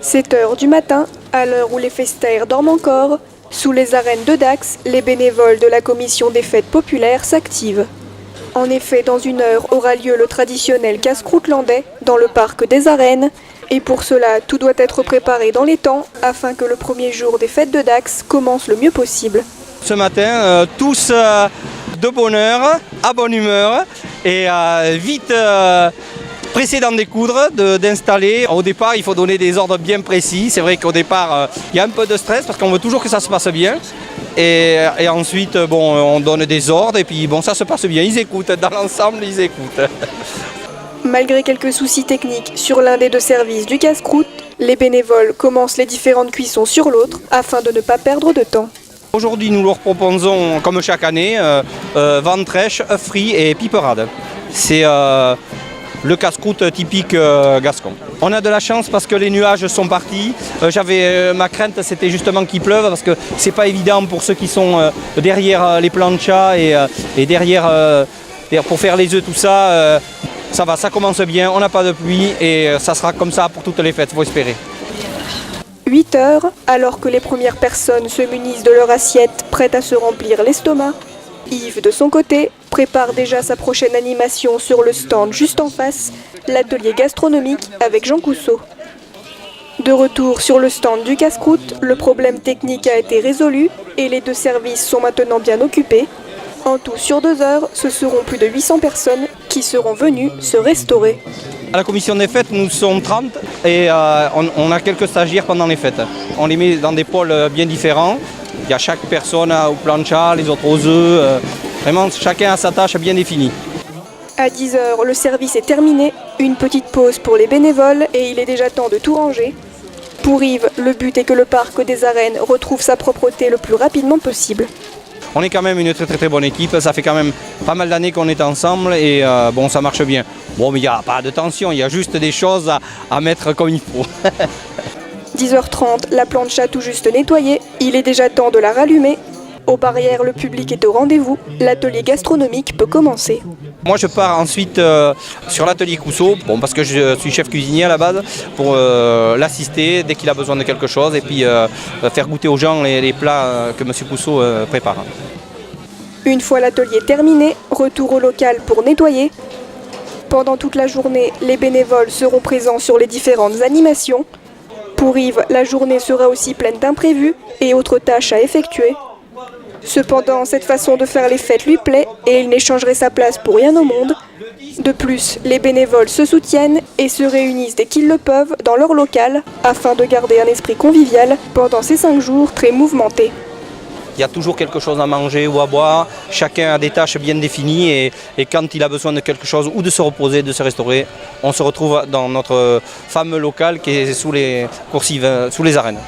7 heures du matin, à l'heure où les festaires dorment encore, sous les arènes de Dax, les bénévoles de la commission des fêtes populaires s'activent. En effet, dans une heure aura lieu le traditionnel casse-croûte landais dans le parc des arènes, et pour cela, tout doit être préparé dans les temps afin que le premier jour des fêtes de Dax commence le mieux possible. Ce matin, tous de bonne heure, à bonne humeur et vite pressés d'en découdre, d'installer. Au départ, il faut donner des ordres bien précis. C'est vrai qu'au départ, il y a un peu de stress parce qu'on veut toujours que ça se passe bien. Et ensuite, on donne des ordres et puis ça se passe bien. Ils écoutent, dans l'ensemble, ils écoutent. Malgré quelques soucis techniques sur l'un des deux services du casse-croûte, les bénévoles commencent les différentes cuissons sur l'autre afin de ne pas perdre de temps. Aujourd'hui, nous leur proposons, comme chaque année, ventrèche, œufs frits et piperade. C'est le casse-croûte typique gascon. On a de la chance parce que les nuages sont partis. Ma crainte, c'était justement qu'il pleuve parce que c'est pas évident pour ceux qui sont derrière les planchas et derrière pour faire les œufs, tout ça. Ça va, ça commence bien, on n'a pas de pluie et ça sera comme ça pour toutes les fêtes, il faut espérer. 8 heures, alors que les premières personnes se munissent de leur assiette prête à se remplir l'estomac, Yves, de son côté, prépare déjà sa prochaine animation sur le stand juste en face, l'atelier gastronomique avec Jean Cousseau. De retour sur le stand du casse-croûte, le problème technique a été résolu et les deux services sont maintenant bien occupés. En tout, sur 2 heures, ce seront plus de 800 personnes qui seront venues se restaurer. À la commission des fêtes, nous sommes 30 et on a quelques stagiaires pendant les fêtes. On les met dans des pôles bien différents. Il y a chaque personne au plancha, les autres aux œufs. Vraiment, chacun a sa tâche bien définie. À 10 heures, le service est terminé. Une petite pause pour les bénévoles et il est déjà temps de tout ranger. Pour Yves, le but est que le parc des arènes retrouve sa propreté le plus rapidement possible. On est quand même une très bonne équipe, ça fait quand même pas mal d'années qu'on est ensemble et ça marche bien. Mais il n'y a pas de tension, il y a juste des choses à mettre comme il faut. 10h30, la plancha tout juste nettoyée, il est déjà temps de la rallumer. Aux barrières, le public est au rendez-vous, l'atelier gastronomique peut commencer. Moi je pars ensuite sur l'atelier Cousseau, parce que je suis chef cuisinier à la base, pour l'assister dès qu'il a besoin de quelque chose et puis faire goûter aux gens les plats que M. Cousseau prépare. Une fois l'atelier terminé, retour au local pour nettoyer. Pendant toute la journée, les bénévoles seront présents sur les différentes animations. Pour Yves, la journée sera aussi pleine d'imprévus et autres tâches à effectuer. Cependant, cette façon de faire les fêtes lui plaît et il n'échangerait sa place pour rien au monde. De plus, les bénévoles se soutiennent et se réunissent dès qu'ils le peuvent dans leur local afin de garder un esprit convivial pendant ces 5 jours très mouvementés. Il y a toujours quelque chose à manger ou à boire, chacun a des tâches bien définies et quand il a besoin de quelque chose ou de se reposer, de se restaurer, on se retrouve dans notre fameux local qui est sous les coursives, sous les arènes.